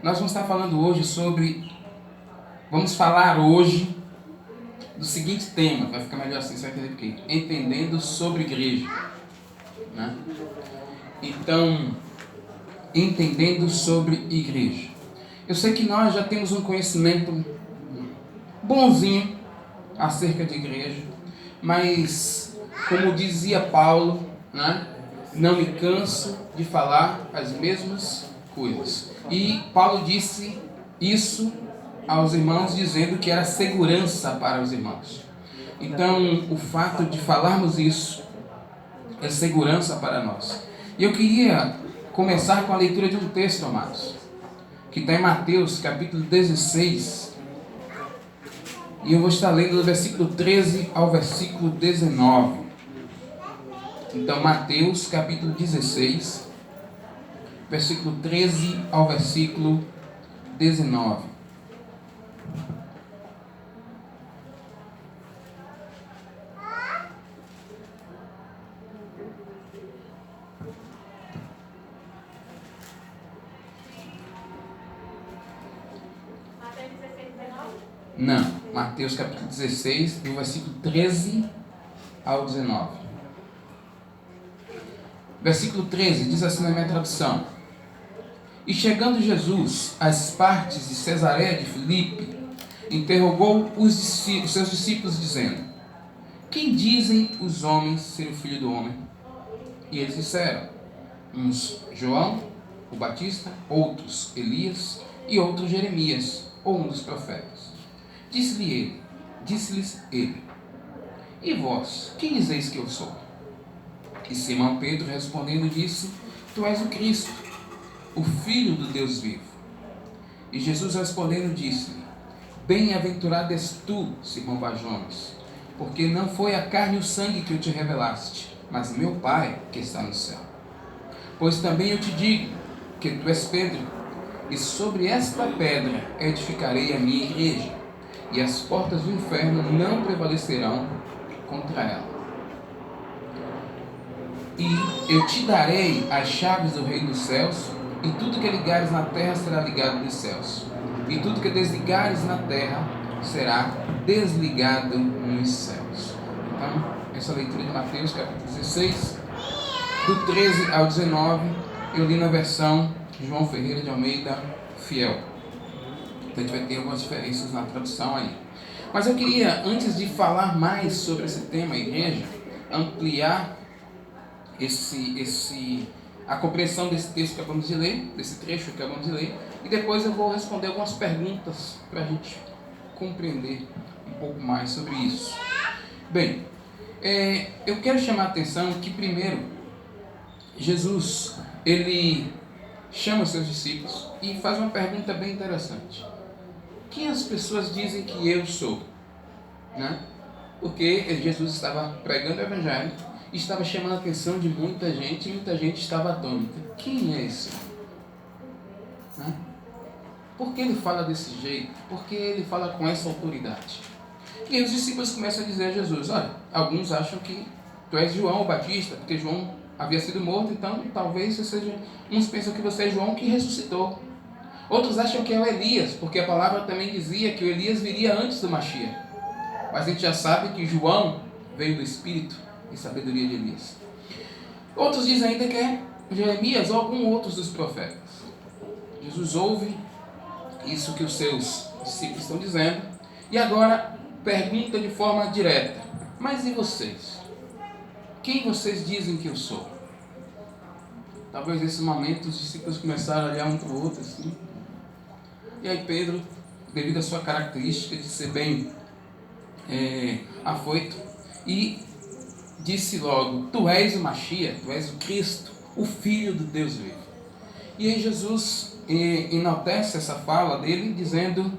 Nós vamos estar falando hoje vamos falar hoje do seguinte tema, vai ficar melhor assim, você vai entender por quê. Entendendo sobre igreja, né? Então, entendendo sobre igreja. Eu sei que nós já temos um conhecimento bonzinho acerca de igreja, mas, como dizia Paulo, né? Não me canso de falar as mesmas coisas. E Paulo disse isso aos irmãos, dizendo que era segurança para os irmãos. Então, o fato de falarmos isso é segurança para nós. E eu queria começar com a leitura de um texto, amados, que está em Mateus, capítulo 16. E eu vou estar lendo do versículo 13 ao versículo 19. Então, Mateus, capítulo 16, versículo 13 ao versículo 19. Não, Mateus capítulo 16, do versículo 13 ao 19. Versículo 13 diz assim na minha tradução: E chegando Jesus às partes de Cesareia de Filipe, interrogou os seus discípulos, dizendo: Quem dizem os homens ser o Filho do Homem? E eles disseram: uns João, o Batista, outros Elias, e outros Jeremias, ou um dos profetas. Disse-lhes ele: E vós, quem dizeis que eu sou? E Simão Pedro respondendo disse: Tu és o Cristo, o Filho do Deus vivo. E Jesus respondendo disse-lhe: Bem-aventurado és tu, Simão Bar-Jonas, porque não foi a carne e o sangue que o te revelaste, mas meu Pai que está no céu. Pois também eu te digo que tu és Pedro, e sobre esta pedra edificarei a minha igreja, e as portas do inferno não prevalecerão contra ela. E eu te darei as chaves do reino dos céus, e tudo que ligares na terra será ligado nos céus, e tudo que desligares na terra será desligado nos céus. Então, essa leitura de Mateus capítulo 16, do 13 ao 19, eu li na versão João Ferreira de Almeida Fiel. Então a gente vai ter algumas diferenças na tradução aí. Mas eu queria, antes de falar mais sobre esse tema, a igreja, ampliar a compreensão desse texto que acabamos de ler, desse trecho que acabamos de ler, e depois eu vou responder algumas perguntas para a gente compreender um pouco mais sobre isso. Bem, eu quero chamar a atenção que primeiro, Jesus, ele chama os seus discípulos e faz uma pergunta bem interessante: quem as pessoas dizem que eu sou? Né? Porque Jesus estava pregando o evangelho e estava chamando a atenção de muita gente, e muita gente estava atônita. Quem é esse? Né? Por que ele fala desse jeito? Por que ele fala com essa autoridade? E aí os discípulos começam a dizer a Jesus: olha, alguns acham que tu és João o Batista, porque João havia sido morto, então talvez você seja... Uns pensam que você é João que ressuscitou. Outros acham que é o Elias, porque a palavra também dizia que o Elias viria antes do Mashiach. Mas a gente já sabe que João veio do Espírito e sabedoria de Elias. Outros dizem ainda que é Jeremias ou algum outro dos profetas. Jesus ouve isso que os seus discípulos estão dizendo e agora pergunta de forma direta: mas e vocês? Quem vocês dizem que eu sou? Talvez nesse momento os discípulos começaram a olhar um para o outro assim. E aí Pedro, devido à sua característica de ser bem afoito, e disse logo: Tu és o Mashiach, tu és o Cristo, o Filho do Deus vivo. E aí Jesus enaltece essa fala dele, dizendo: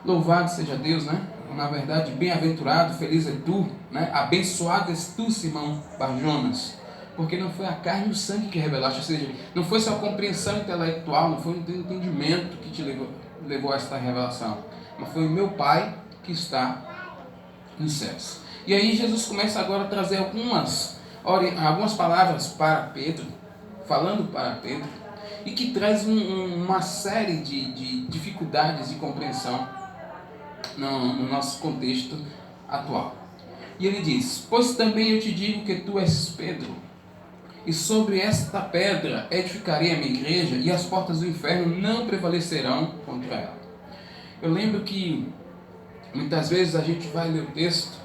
Louvado seja Deus, né? Na verdade, bem-aventurado, feliz é tu, né? Abençoado és tu, Simão Bar-Jonas, porque não foi a carne e o sangue que revelaste, ou seja, não foi só a compreensão intelectual, não foi o teu entendimento que te levou a esta revelação, mas foi o meu Pai que está nos céus. E aí Jesus começa agora a trazer algumas palavras para Pedro, falando para Pedro, e que traz uma série de dificuldades de compreensão no nosso contexto atual. E ele diz: pois também eu te digo que tu és Pedro, e sobre esta pedra edificarei a minha igreja, e as portas do inferno não prevalecerão contra ela. Eu lembro que muitas vezes a gente vai ler o texto,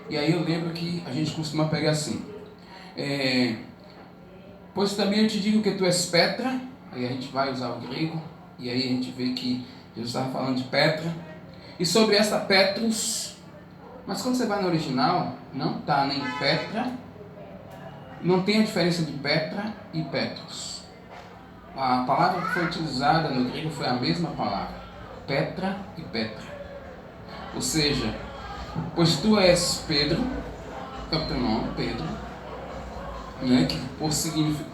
e aí eu lembro que a gente costuma pegar assim: pois também eu te digo que tu és Petra. Aí a gente vai usar o grego, e aí a gente vê que Jesus estava falando de Petra, e sobre esta Petrus. Mas quando você vai no original, não está nem Petra, não tem a diferença de Petra e Petrus. A palavra que foi utilizada no grego foi a mesma palavra, Petra e Petra. Ou seja, pois tu és Pedro, é o teu nome, Pedro, né,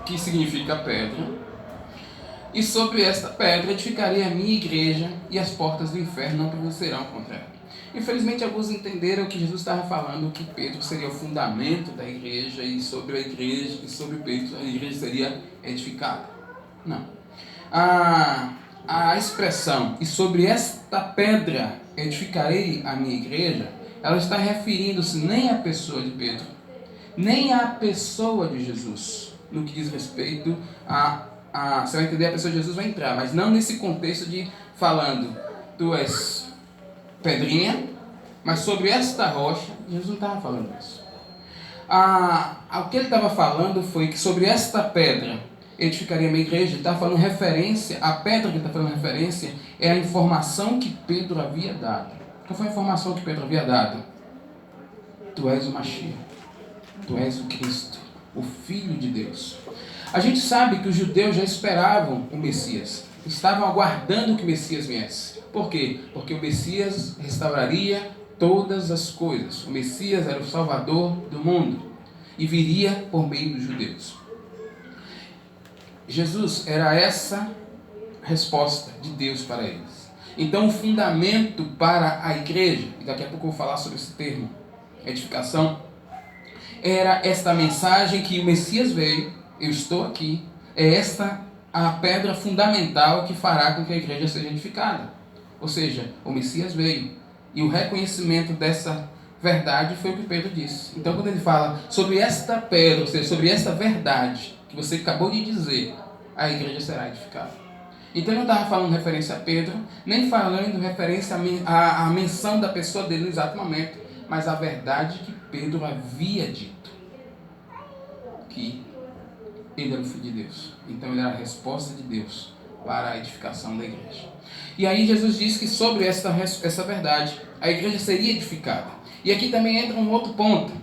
que significa pedra, e sobre esta pedra edificarei a minha igreja, e as portas do inferno não prevalecerão contra ela. Infelizmente, alguns entenderam que Jesus estava falando que Pedro seria o fundamento da igreja, e sobre a igreja, e sobre Pedro a igreja seria edificada. Não. A expressão, e sobre esta pedra edificarei a minha igreja, ela está referindo-se nem à pessoa de Pedro, nem à pessoa de Jesus, no que diz respeito você vai entender, a pessoa de Jesus vai entrar, mas não nesse contexto de falando, tu és pedrinha, mas sobre esta rocha. Jesus não estava falando isso. O que ele estava falando foi que sobre esta pedra edificaria a minha igreja. Ele estava falando referência, a pedra que ele está falando referência é a informação que Pedro havia dado. Qual foi a informação que Pedro havia dado? Tu és o Mashiach, tu és o Cristo, o Filho de Deus. A gente sabe que os judeus já esperavam o Messias, estavam aguardando que o Messias viesse. Por quê? Porque o Messias restauraria todas as coisas. O Messias era o Salvador do mundo e viria por meio dos judeus. Jesus era essa resposta de Deus para eles. Então o fundamento para a igreja, e daqui a pouco eu vou falar sobre esse termo, edificação, era esta mensagem que o Messias veio, eu estou aqui, é esta a pedra fundamental que fará com que a igreja seja edificada. Ou seja, o Messias veio, e o reconhecimento dessa verdade foi o que Pedro disse. Então quando ele fala sobre esta pedra, ou seja, sobre esta verdade que você acabou de dizer, a igreja será edificada. Então ele não estava falando referência a Pedro, nem falando referência à menção da pessoa dele no exato momento, mas a verdade que Pedro havia dito, que ele era o Filho de Deus. Então ele era a resposta de Deus para a edificação da igreja. E aí Jesus disse que sobre essa verdade a igreja seria edificada. E aqui também entra um outro ponto,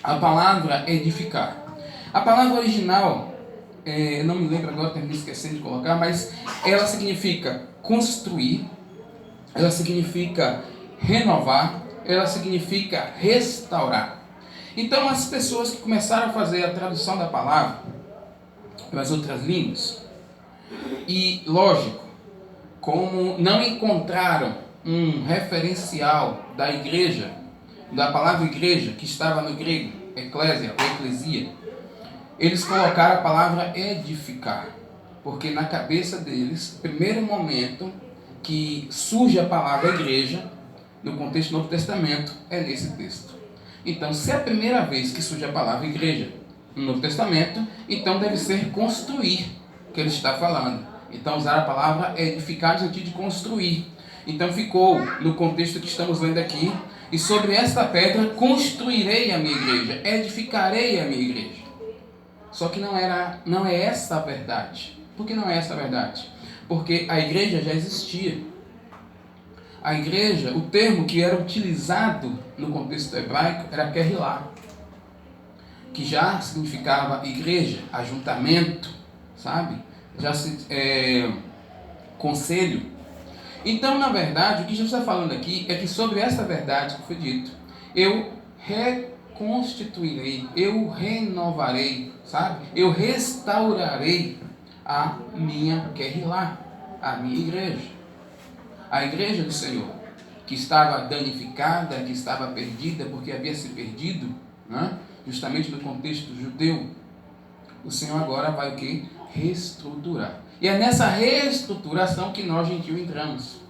a palavra edificar. A palavra original, não me lembro agora, estou me esquecendo de colocar, mas ela significa construir, ela significa renovar, ela significa restaurar. Então as pessoas que começaram a fazer a tradução da palavra para as outras línguas, e lógico, como não encontraram um referencial da igreja, da palavra igreja, que estava no grego, eclésia ou eclesia, eles colocaram a palavra edificar, porque na cabeça deles, o primeiro momento que surge a palavra igreja, no contexto do Novo Testamento, é nesse texto. Então, se é a primeira vez que surge a palavra igreja no Novo Testamento, então deve ser construir que ele está falando. Então, usar a palavra edificar no sentido de construir. Então, ficou no contexto que estamos lendo aqui, e sobre esta pedra construirei a minha igreja, edificarei a minha igreja. Só que não é essa a verdade. Por que não é essa a verdade? Porque a igreja já existia. A igreja, o termo que era utilizado no contexto hebraico era Kehillah, que já significava igreja, ajuntamento, sabe? Conselho. Então, na verdade, o que Jesus está falando aqui é que sobre essa verdade que foi dito, eu reconstituirei, eu renovarei, sabe? Eu restaurarei a minha Kehillah, a minha igreja. A igreja do Senhor, que estava danificada, que estava perdida, porque havia se perdido, né? Justamente no contexto judeu, o Senhor agora vai o quê? Reestruturar. E é nessa reestruturação que nós, gentios, entramos.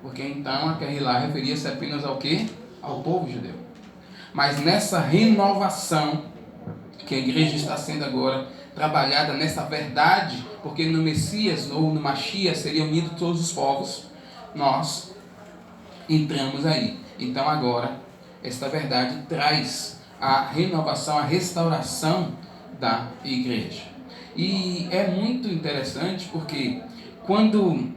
Porque então aquele lá referia-se apenas ao quê? Ao povo judeu. Mas nessa renovação que a igreja está sendo agora trabalhada, nessa verdade, porque no Messias ou no Mashiach seriam unidos todos os povos, nós entramos aí. Então agora, esta verdade traz a renovação, a restauração da igreja. E é muito interessante porque quando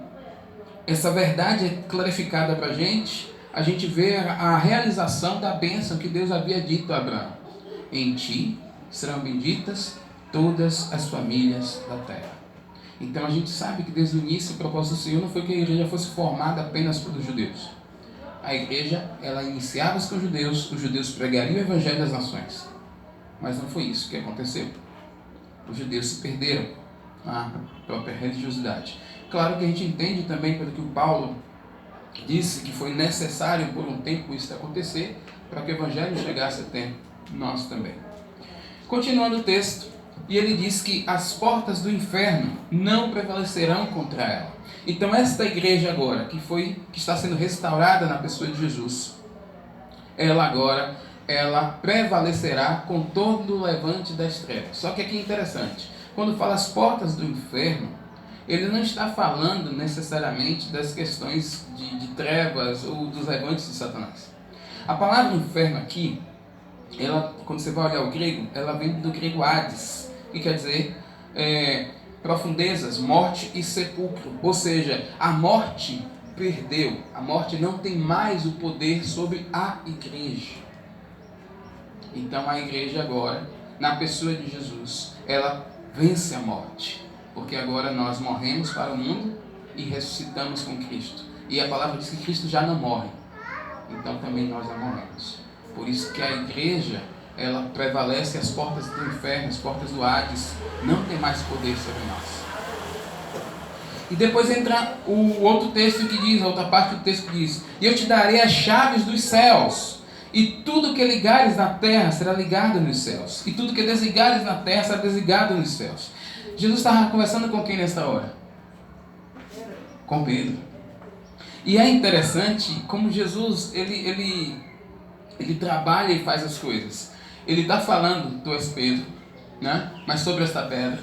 essa verdade é clarificada para a gente vê a realização da bênção que Deus havia dito a Abraão. Em ti serão benditas todas as famílias da terra. Então a gente sabe que desde o início o propósito do Senhor não foi que a igreja fosse formada apenas pelos judeus. A igreja, ela iniciava-se com os judeus pregariam o evangelho das nações. Mas não foi isso que aconteceu. Os judeus se perderam na própria religiosidade. Claro que a gente entende também pelo que o Paulo disse que foi necessário por um tempo isso acontecer para que o evangelho chegasse até nós também. Continuando o texto, e ele diz que as portas do inferno não prevalecerão contra ela. Então esta igreja agora, que está sendo restaurada na pessoa de Jesus, ela prevalecerá com todo o levante das trevas. Só que aqui é interessante, quando fala as portas do inferno, ele não está falando necessariamente das questões de trevas ou dos levantes de Satanás. A palavra inferno aqui, quando você vai olhar o grego, ela vem do grego Hades, que quer dizer profundezas, morte e sepulcro. Ou seja, a morte perdeu, a morte não tem mais o poder sobre a igreja. Então a igreja agora, na pessoa de Jesus, ela vence a morte. Porque agora nós morremos para o mundo e ressuscitamos com Cristo. E a palavra diz que Cristo já não morre. Então também nós já morremos. Por isso que a igreja, ela prevalece, as portas do inferno, as portas do Hades, não tem mais poder sobre nós. E depois entra o outro texto que diz, a outra parte do texto que diz: e eu te darei as chaves dos céus, e tudo que ligares na terra será ligado nos céus, e tudo que desligares na terra será desligado nos céus. Jesus estava conversando com quem nessa hora? Com Pedro. E é interessante como Jesus, ele trabalha e faz as coisas. Ele está falando, tu és Pedro, né? Mas sobre esta pedra.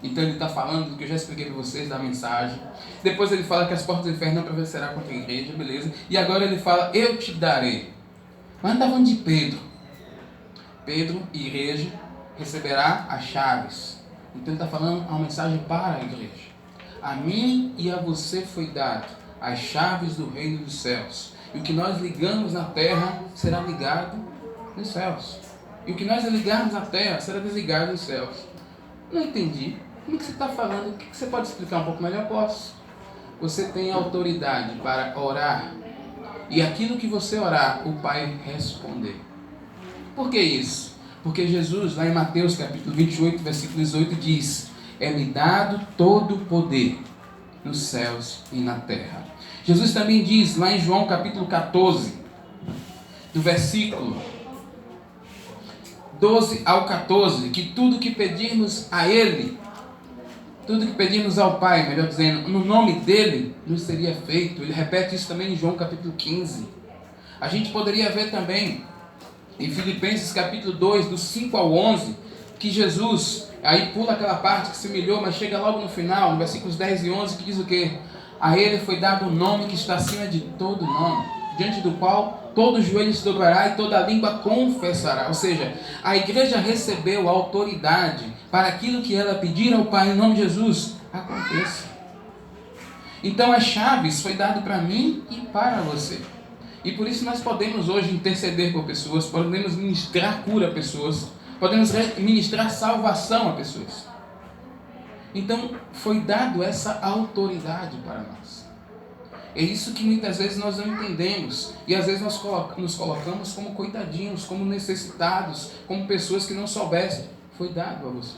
Então ele está falando do que eu já expliquei para vocês, da mensagem. Depois ele fala que as portas do inferno não prevalecerão contra a igreja, beleza? E agora ele fala, eu te darei. Mas não está falando de Pedro. Pedro, igreja, receberá as chaves. Então ele está falando uma mensagem para a igreja. A mim e a você foi dado as chaves do reino dos céus. E o que nós ligamos na terra será ligado nos céus. E o que nós ligarmos na terra será desligado nos céus. Não entendi. Como que você está falando? O que você pode explicar um pouco melhor? Posso. Você tem autoridade para orar. E aquilo que você orar, o Pai responder. Por que isso? Porque Jesus, lá em Mateus capítulo 28, versículo 18, diz: é-me dado todo o poder nos céus e na terra. Jesus também diz, lá em João capítulo 14, do versículo 12 ao 14, que tudo que pedirmos a Ele, tudo que pedirmos ao Pai, melhor dizendo, no nome dEle, nos seria feito. Ele repete isso também em João capítulo 15. A gente poderia ver também em Filipenses capítulo 2, do 5 ao 11, que Jesus, aí pula aquela parte que se humilhou, mas chega logo no final, no versículos 10 e 11, que diz o quê? A Ele foi dado um nome que está acima de todo nome, diante do qual todo joelho se dobrará e toda língua confessará. Ou seja, a igreja recebeu a autoridade para aquilo que ela pedir ao Pai em nome de Jesus, aconteça. Então as chaves foi dado para mim e para você. E por isso nós podemos hoje interceder por pessoas, podemos ministrar cura a pessoas, podemos ministrar salvação a pessoas. Então foi dado essa autoridade para nós. É isso que muitas vezes nós não entendemos. E às vezes nós nos colocamos como coitadinhos, como necessitados, como pessoas que não soubessem. Foi dado a você.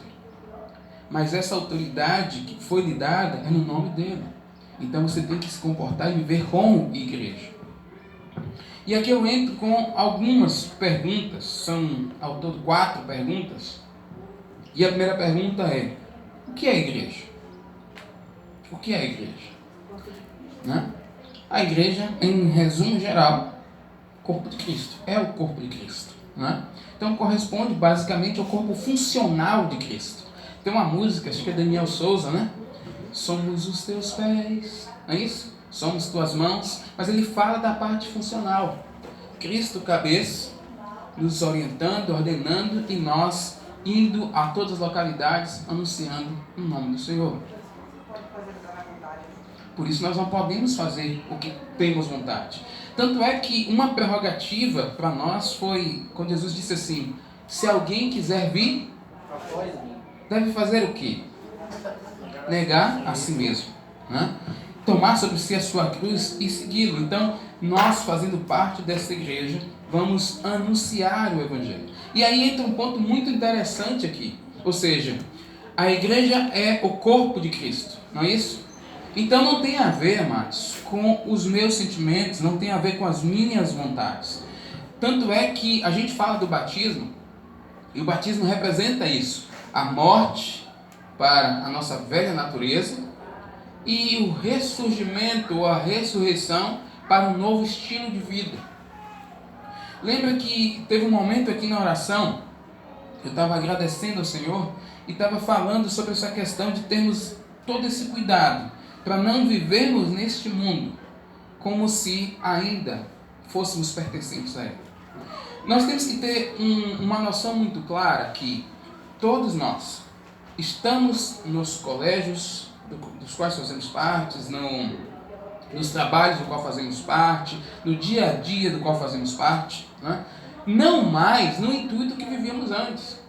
Mas essa autoridade que foi lhe dada é no nome dele. Então você tem que se comportar e viver como igreja. E aqui eu entro com algumas perguntas, são ao todo 4 perguntas. E a primeira pergunta é: O que é a igreja? O que é a igreja? Né? A igreja, em resumo geral, corpo de Cristo. É o corpo de Cristo. Né? Então corresponde basicamente ao corpo funcional de Cristo. Tem uma música, acho que é Daniel Souza, né? Somos os teus pés, não é isso? Somos tuas mãos, mas ele fala da parte funcional. Cristo cabeça, nos orientando, ordenando, e nós indo a todas as localidades anunciando o nome do Senhor. Por isso nós não podemos fazer o que temos vontade. Tanto é que uma prerrogativa para nós foi quando Jesus disse assim: se alguém quiser vir, deve fazer o quê? Negar a si mesmo, né? Tomar sobre si a sua cruz e segui-lo. Então, nós, fazendo parte dessa igreja, vamos anunciar o Evangelho. E aí entra um ponto muito interessante aqui. Ou seja, a igreja é o corpo de Cristo, não é isso? Então não tem a ver, amados, com os meus sentimentos, não tem a ver com as minhas vontades. Tanto é que a gente fala do batismo, e o batismo representa isso, a morte para a nossa velha natureza e o ressurgimento ou a ressurreição para um novo estilo de vida. Lembra que teve um momento aqui na oração, eu estava agradecendo ao Senhor e estava falando sobre essa questão de termos todo esse cuidado para não vivermos neste mundo como se ainda fôssemos pertencentes a Ele. Nós temos que ter uma noção muito clara que todos nós estamos nos colégios dos quais fazemos parte, nos trabalhos do qual fazemos parte, no dia a dia do qual fazemos parte, né? Não mais no intuito que vivíamos antes.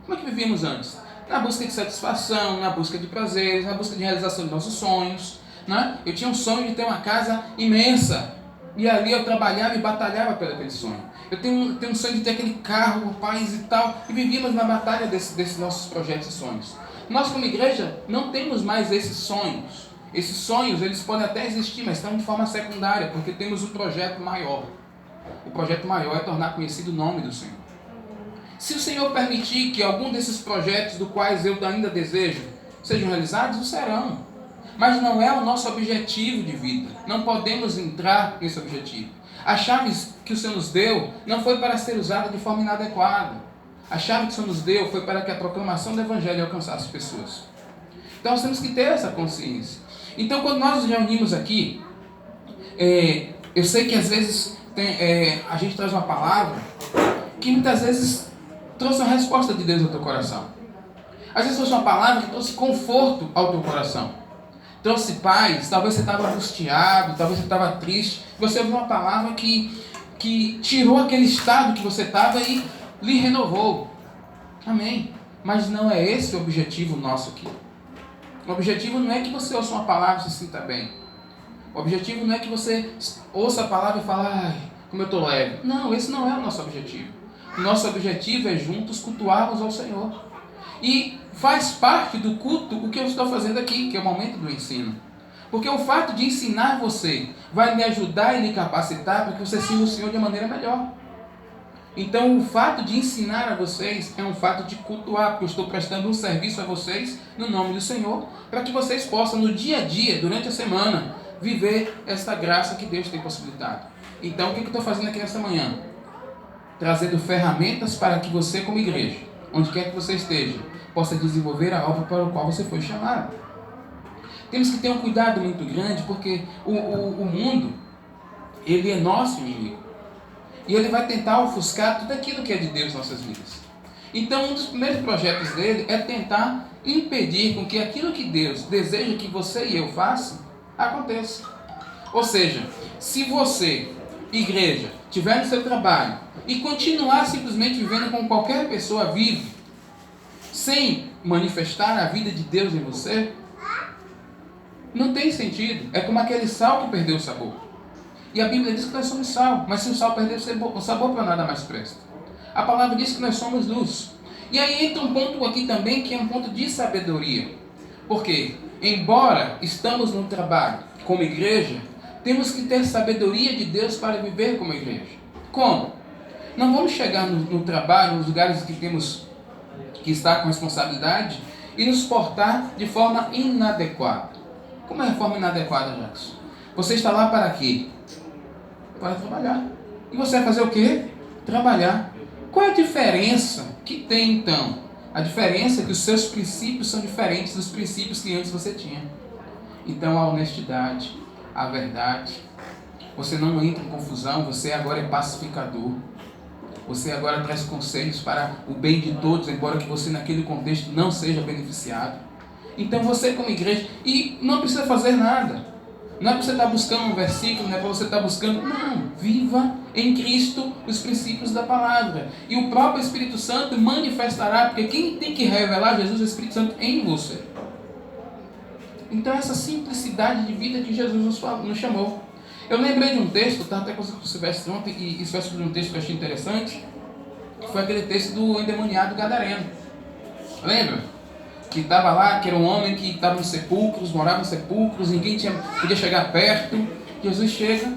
Como é que vivíamos antes? Na busca de satisfação, na busca de prazeres, na busca de realização de nossos sonhos, né? Eu tinha um sonho de ter uma casa imensa, e ali eu trabalhava e batalhava pelo aquele sonho. Eu tenho um sonho de ter aquele carro, paz e tal, e vivíamos na batalha desses nossos projetos e sonhos. Nós, como igreja, não temos mais esses sonhos. Esses sonhos, eles podem até existir, mas estão de forma secundária, porque temos um projeto maior. O projeto maior é tornar conhecido o nome do Senhor. Se o Senhor permitir que algum desses projetos, do quais eu ainda desejo, sejam realizados, o serão. Mas não é o nosso objetivo de vida. Não podemos entrar nesse objetivo. A chave que o Senhor nos deu não foi para ser usada de forma inadequada. A chave que o Senhor nos deu foi para que a proclamação do Evangelho alcançasse as pessoas. Então nós temos que ter essa consciência. Então quando nós nos reunimos aqui, eu sei que às vezes a gente traz uma palavra que muitas vezes trouxe uma resposta de Deus ao teu coração. Às vezes trouxe uma palavra que trouxe conforto ao teu coração. Trouxe paz, talvez você estava angustiado, talvez você estava triste. Você ouviu uma palavra que tirou aquele estado que você estava e lhe renovou. Amém. Mas não é esse o objetivo nosso aqui. O objetivo não é que você ouça uma palavra e se sinta bem. O objetivo não é que você ouça a palavra e fale, ai, como eu estou leve. Não, esse não é o nosso objetivo. O nosso objetivo é juntos cultuarmos ao Senhor. E faz parte do culto o que eu estou fazendo aqui, que é o momento do ensino. Porque o fato de ensinar você vai me ajudar e me capacitar para que você sirva o Senhor de maneira melhor. Então o fato de ensinar a vocês é um fato de cultuar, porque eu estou prestando um serviço a vocês no nome do Senhor, para que vocês possam no dia a dia, durante a semana, viver esta graça que Deus tem possibilitado. Então o que eu estou fazendo aqui nesta manhã? Trazendo ferramentas para que você, como igreja, onde quer que você esteja, possa desenvolver a obra para a qual você foi chamado. Temos que ter um cuidado muito grande, porque o mundo, ele é nosso inimigo. E ele vai tentar ofuscar tudo aquilo que é de Deus em nossas vidas. Então, um dos primeiros projetos dele é tentar impedir com que aquilo que Deus deseja que você e eu façam, aconteça. Ou seja, se você, igreja, estiver no seu trabalho e continuar simplesmente vivendo como qualquer pessoa vive, sem manifestar a vida de Deus em você, não tem sentido. É como aquele sal que perdeu o sabor. E a Bíblia diz que nós somos sal, mas se o sal perder o sabor, para nada mais presta. A palavra diz que nós somos luz. E aí entra um ponto aqui também, que é um ponto de sabedoria. Porque, embora estamos no trabalho como igreja, temos que ter sabedoria de Deus para viver como igreja. Como? Não vamos chegar no trabalho, nos lugares que temos que estar com responsabilidade, e nos portar de forma inadequada. Como é a forma inadequada, Jackson? Você está lá para quê? Para trabalhar. E você vai fazer o quê? Trabalhar. Qual é a diferença que tem então? A diferença é que os seus princípios são diferentes dos princípios que antes você tinha. Então a honestidade, a verdade, você não entra em confusão, você agora é pacificador. Você agora traz conselhos para o bem de todos, embora que você naquele contexto não seja beneficiado. Então você como igreja, e não precisa fazer nada. Não é para você estar buscando um versículo, não é para você estar buscando... Não, viva em Cristo os princípios da palavra. E o próprio Espírito Santo manifestará, porque quem tem que revelar Jesus é o Espírito Santo em você. Então essa simplicidade de vida que Jesus nos chamou. Eu lembrei de um texto, eu estava até com o Silvestre ontem, e isso foi um texto que eu achei interessante, que foi aquele texto do endemoniado gadareno. Lembra? Que estava lá, que era um homem que estava nos sepulcros, morava nos sepulcros, ninguém podia chegar perto. Jesus chega,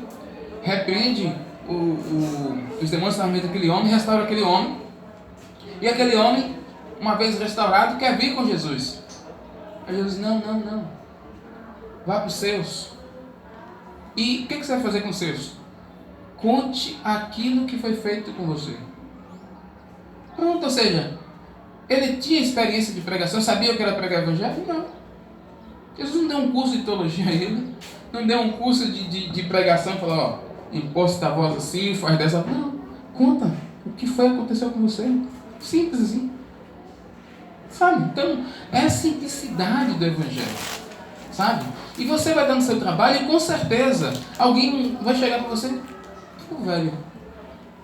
repreende os demônios que estavam meio daquele homem, restaura aquele homem. E aquele homem, uma vez restaurado, quer vir com Jesus. Aí Jesus, não, vá para os seus. E o que você vai fazer com os seus? Conte aquilo que foi feito com você. Pronto, ou seja, ele tinha experiência de pregação, sabia o que era pregar o evangelho? Não. Jesus não deu um curso de teologia a ele, não deu um curso de pregação, falou, ó, imposta a voz assim, faz dessa. Não, conta o que aconteceu com você. Simples assim. Sabe? Então, é a simplicidade do evangelho. Sabe? E você vai dando seu trabalho e com certeza alguém vai chegar para você, pô, velho,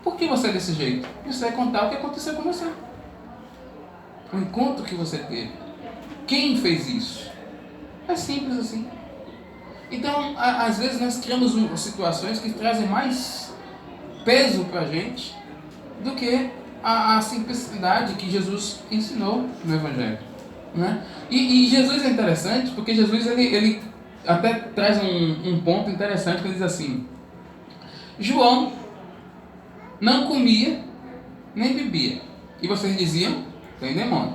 por que você é desse jeito? E você vai contar o que aconteceu com você. O encontro que você teve. Quem fez isso? É simples assim. Então, às vezes nós criamos situações que trazem mais peso para a gente do que a simplicidade que Jesus ensinou no Evangelho. Né? E Jesus é interessante porque Jesus ele até traz um ponto interessante que ele diz assim: João não comia nem bebia. E vocês diziam, tem demônio.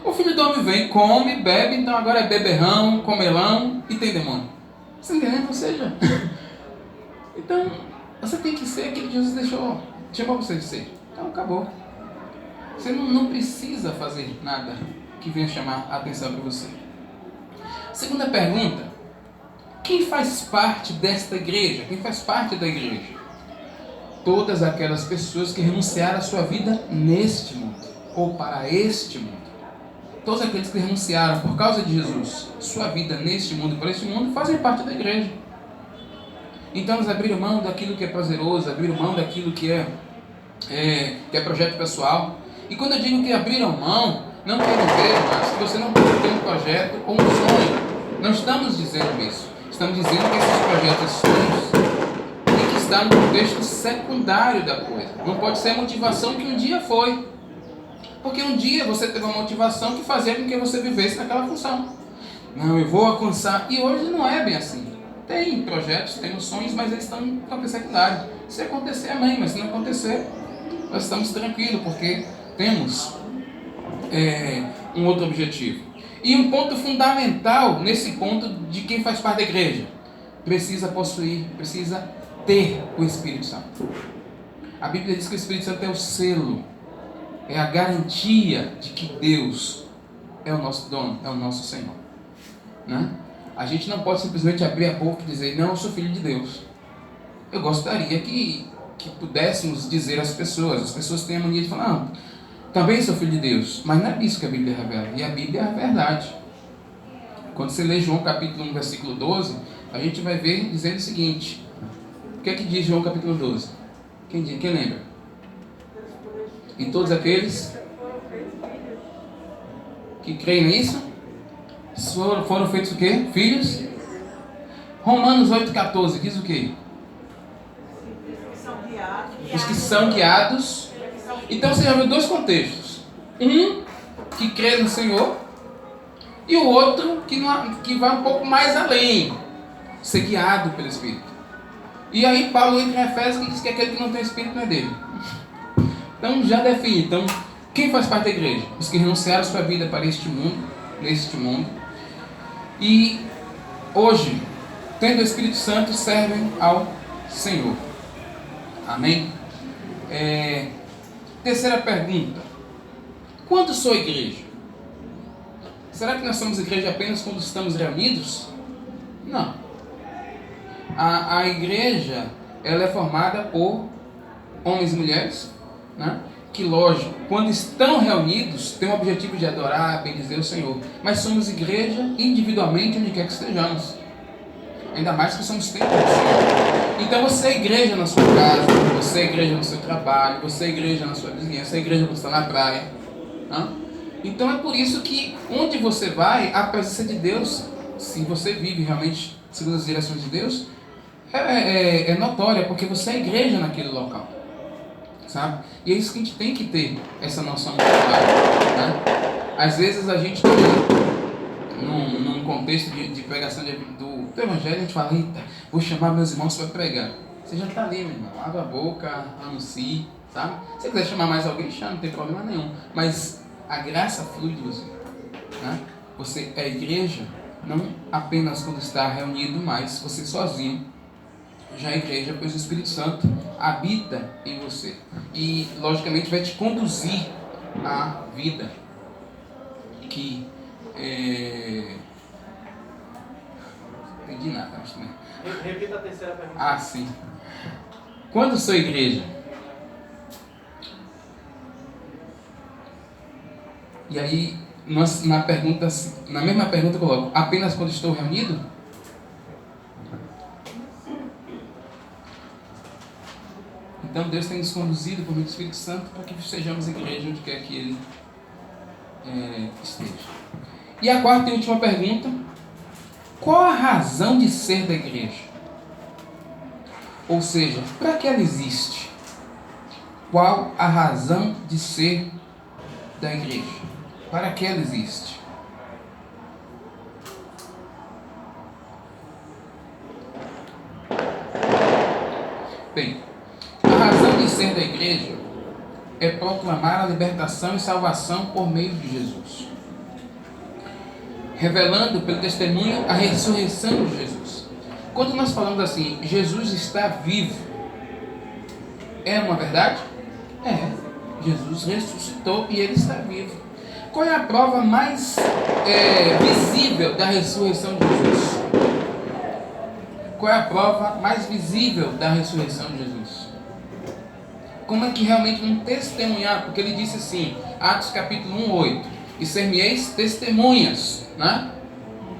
O filho do homem vem, come, bebe, então agora é beberrão, comelão e tem demônio. Você entendeu? Ou seja, então você tem que ser aquilo que Jesus chamou você de ser. Então acabou. Você não precisa fazer nada que venha chamar a atenção para você. Segunda pergunta: quem faz parte desta igreja? Quem faz parte da igreja? Todas aquelas pessoas que renunciaram a sua vida neste mundo, ou para este mundo. Todos aqueles que renunciaram por causa de Jesus, sua vida neste mundo e para este mundo, fazem parte da igreja. Então eles abriram mão daquilo que é prazeroso, abriram mão daquilo que é projeto pessoal. E quando eu digo que abriram mão, não quero dizer, mas que você não pode ter um projeto ou um sonho. Não estamos dizendo isso. Estamos dizendo que esses projetos e sonhos têm que estar no contexto secundário da coisa. Não pode ser a motivação que um dia foi. Porque um dia você teve uma motivação que fazia com que você vivesse naquela função. Não, eu vou alcançar. E hoje não é bem assim. Tem projetos, temos sonhos, mas eles estão no papel secundário. Se acontecer, amém. Mas se não acontecer, nós estamos tranquilos, porque temos um outro objetivo. E um ponto fundamental nesse ponto de quem faz parte da igreja: precisa possuir, precisa ter o Espírito Santo. A Bíblia diz que o Espírito Santo é o selo, é a garantia de que Deus é o nosso dono, é o nosso Senhor. Né? A gente não pode simplesmente abrir a boca e dizer, não, eu sou filho de Deus. Eu gostaria que pudéssemos dizer às pessoas têm a mania de falar, não, também sou filho de Deus, mas não é isso que a Bíblia revela, e a Bíblia é a verdade. Quando você lê João capítulo 1, versículo 12, a gente vai ver dizendo o seguinte: o que é que diz João capítulo 12? Quem lembra? E todos aqueles que creem nisso foram feitos o quê? Filhos? Romanos 8,14 diz o quê? Os que são guiados. Então você já viu dois contextos: um que crê no Senhor e o outro que vai um pouco mais além, ser guiado pelo Espírito. E aí Paulo entra em Efésios e diz que aquele que não tem Espírito não é dele. Então já define. Então, quem faz parte da igreja? Os que renunciaram sua vida para este mundo neste mundo. E hoje, tendo o Espírito Santo, servem ao Senhor. Amém? Terceira pergunta. Quando sou igreja? Será que nós somos igreja apenas quando estamos reunidos? Não. A igreja, ela é formada por homens e mulheres, né? Que, lógico, quando estão reunidos, têm o objetivo de adorar, bendizer o Senhor. Mas somos igreja individualmente, onde quer que estejamos. Ainda mais que somos templos do Senhor. Então você é igreja na sua casa, você é igreja no seu trabalho, você é igreja na sua vizinhança, você é igreja quando está na praia. Né? Então é por isso que onde você vai, a presença de Deus, se você vive realmente segundo as direções de Deus, é notória, porque você é igreja naquele local. Sabe? E é isso que a gente tem que ter, essa noção muito clara, né? Às vezes a gente também, num contexto de pregação do Evangelho, a gente fala, eita, vou chamar meus irmãos para pregar. Você já está ali, meu irmão, abre a boca, anuncie, sabe? Se você quiser chamar mais alguém, chama, não tem problema nenhum. Mas a graça flui de você, né? Você é igreja, não apenas quando está reunido, mas você sozinho. Já a igreja, pois o Espírito Santo habita em você e, logicamente, vai te conduzir à vida que não entendi nada, acho que não. Repita a terceira pergunta. Ah, sim. Quando sou igreja? E aí, na mesma pergunta eu coloco, apenas quando estou reunido? Então Deus tem nos conduzido por meio do Espírito Santo para que sejamos igreja onde quer que Ele esteja. E a quarta e última pergunta: qual a razão de ser da igreja? Ou seja, para que ela existe? Qual a razão de ser da igreja? Para que ela existe? Bem, a razão de ser da igreja é proclamar a libertação e salvação por meio de Jesus, revelando pelo testemunho a ressurreição de Jesus. Quando nós falamos assim, Jesus está vivo, é uma verdade? É, Jesus ressuscitou e Ele está vivo. Qual é a prova mais visível da ressurreição de Jesus? Qual é a prova mais visível da ressurreição de Jesus? Como é que realmente vamos testemunhar? Porque ele disse assim, Atos capítulo 1, 8, e ser-me-eis testemunhas, né?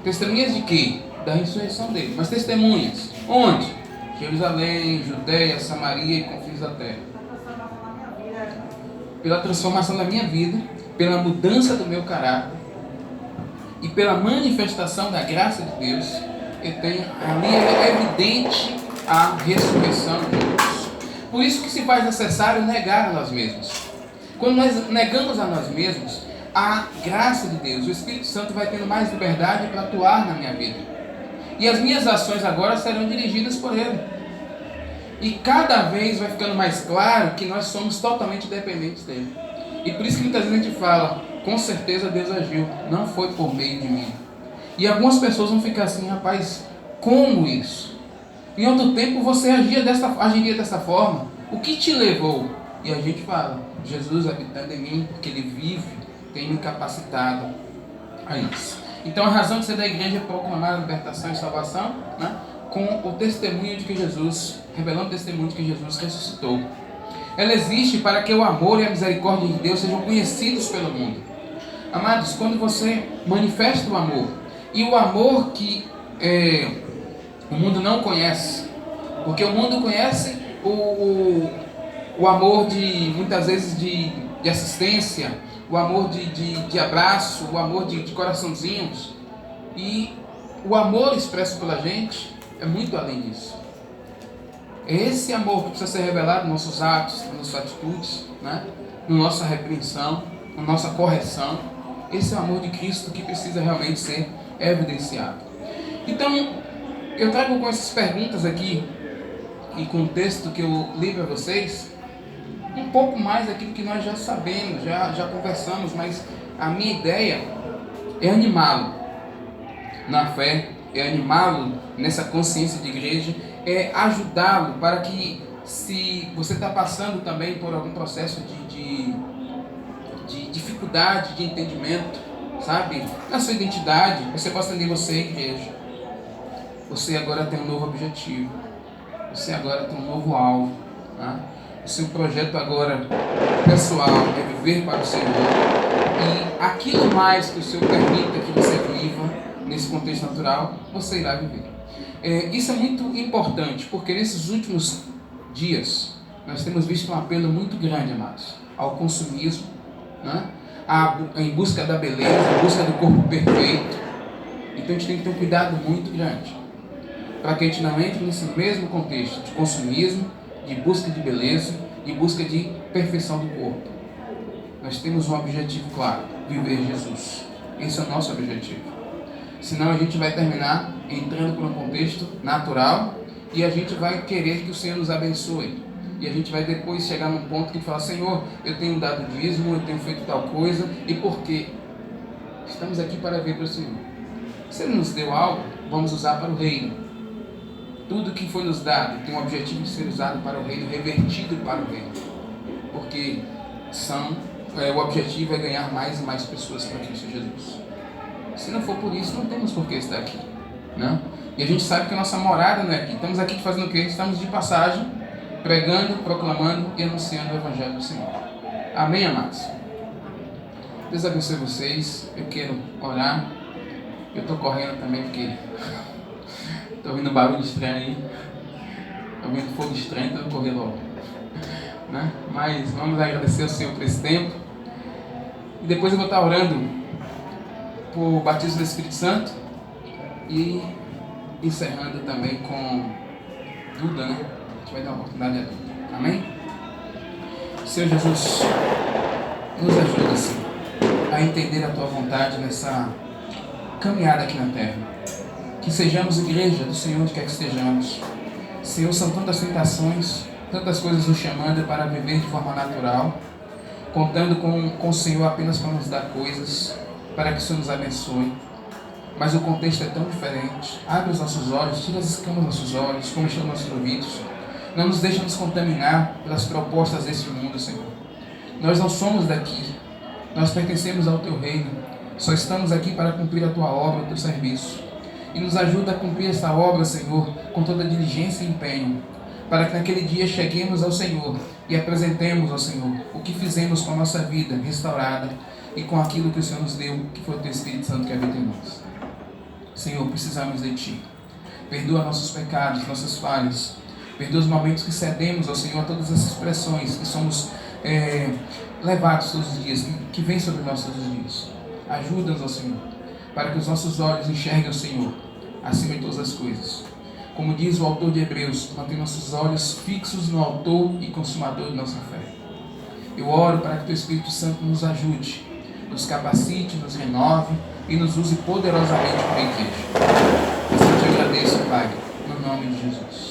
Testemunhas de quê? Da ressurreição dele. Mas testemunhas, onde? Jerusalém, Judeia, Samaria e confins da terra. Pela transformação da minha vida, pela mudança do meu caráter e pela manifestação da graça de Deus, eu tenho ali é evidente a ressurreição de Jesus. Por isso que se faz necessário negar a nós mesmos. Quando nós negamos a nós mesmos, a graça de Deus, o Espírito Santo vai tendo mais liberdade para atuar na minha vida. E as minhas ações agora serão dirigidas por Ele. E cada vez vai ficando mais claro que nós somos totalmente dependentes dEle. E por isso que muitas vezes a gente fala, com certeza Deus agiu, não foi por meio de mim. E algumas pessoas vão ficar assim, rapaz, como isso? Em outro tempo você agiria dessa forma. O que te levou? E a gente fala, Jesus habitando em mim, porque Ele vive, tem me capacitado a isso. Então a razão de ser da igreja é proclamar a libertação e salvação, né? Com o testemunho de que Jesus, revelando o testemunho de que Jesus ressuscitou. Ela existe para que o amor e a misericórdia de Deus sejam conhecidos pelo mundo. Amados, quando você manifesta o amor, e o amor que o mundo não conhece, porque o mundo conhece o amor de, muitas vezes, de assistência, o amor de abraço, o amor de coraçãozinhos, e o amor expresso pela gente é muito além disso. É esse amor que precisa ser revelado nos nossos atos, nas nossas atitudes, né? Na nossa repreensão, na nossa correção. Esse é o amor de Cristo que precisa realmente ser evidenciado. Então, eu trago com essas perguntas aqui, e com o texto que eu li para vocês, um pouco mais daquilo que nós já sabemos, já conversamos, mas a minha ideia é animá-lo na fé, é animá-lo nessa consciência de igreja, é ajudá-lo para que, se você está passando também por algum processo de dificuldade de entendimento, sabe, na sua identidade, você possa entender: você, igreja, você agora tem um novo objetivo, você agora tem um novo alvo, tá? O seu projeto agora pessoal é viver para o Senhor, e aquilo mais que o Senhor permita que você viva nesse contexto natural, você irá viver. Isso é muito importante, porque nesses últimos dias nós temos visto um apelo muito grande, amados, ao consumismo, né? Em busca da beleza, em busca do corpo perfeito. Então a gente tem que ter um cuidado muito grande para que a gente não entre nesse mesmo contexto de consumismo, de busca de beleza, de busca de perfeição do corpo. Nós temos um objetivo claro: viver Jesus. Esse é o nosso objetivo. Senão a gente vai terminar entrando por um contexto natural e a gente vai querer que o Senhor nos abençoe. E a gente vai depois chegar num ponto que fala: Senhor, eu tenho dado dízimo, eu tenho feito tal coisa, e por quê? Estamos aqui para ver para o Senhor. Se Ele nos deu algo, vamos usar para o reino. Tudo que foi nos dado tem o objetivo de ser usado para o reino, revertido para o reino. Porque o objetivo é ganhar mais e mais pessoas para Cristo Jesus. Se não for por isso, não temos por que estar aqui, né? E a gente sabe que a nossa morada não é aqui. Estamos aqui fazendo o quê? Estamos de passagem, pregando, proclamando e anunciando o Evangelho do Senhor. Amém, amados? Deus abençoe vocês. Eu quero orar. Eu estou correndo também porque estou ouvindo barulho estranho aí. Estou vendo fogo estranho, então eu vou correr logo, né? Mas vamos agradecer ao Senhor por esse tempo. E depois eu vou estar orando por batismo do Espírito Santo e encerrando também com Duda, né? A gente vai dar uma oportunidade a Duda. Amém? Senhor Jesus, nos ajuda, Senhor, a entender a Tua vontade nessa caminhada aqui na terra. Que sejamos igreja do Senhor onde quer que estejamos. Senhor, são tantas tentações, tantas coisas nos chamando para viver de forma natural, contando com o Senhor apenas para nos dar coisas, para que o Senhor nos abençoe. Mas o contexto é tão diferente. Abre os nossos olhos, tira as escamas dos nossos olhos, como estão nossos ouvidos. Não nos deixa nos contaminar pelas propostas deste mundo, Senhor. Nós não somos daqui. Nós pertencemos ao Teu reino. Só estamos aqui para cumprir a Tua obra, o Teu serviço. E nos ajuda a cumprir essa obra, Senhor, com toda diligência e empenho, para que naquele dia cheguemos ao Senhor e apresentemos ao Senhor o que fizemos com a nossa vida restaurada e com aquilo que o Senhor nos deu, que foi o Teu Espírito Santo que habita em nós. Senhor, precisamos de Ti. Perdoa nossos pecados, nossas falhas. Perdoa os momentos que cedemos ao Senhor, todas essas pressões que somos levados todos os dias, que vêm sobre nós todos os dias. Ajuda-nos, ó Senhor, para que os nossos olhos enxerguem o Senhor acima de todas as coisas. Como diz o autor de Hebreus, mantém nossos olhos fixos no autor e consumador de nossa fé. Eu oro para que o Teu Espírito Santo nos ajude, nos capacite, nos renove e nos use poderosamente para a igreja. Assim eu te agradeço, Pai, no nome de Jesus.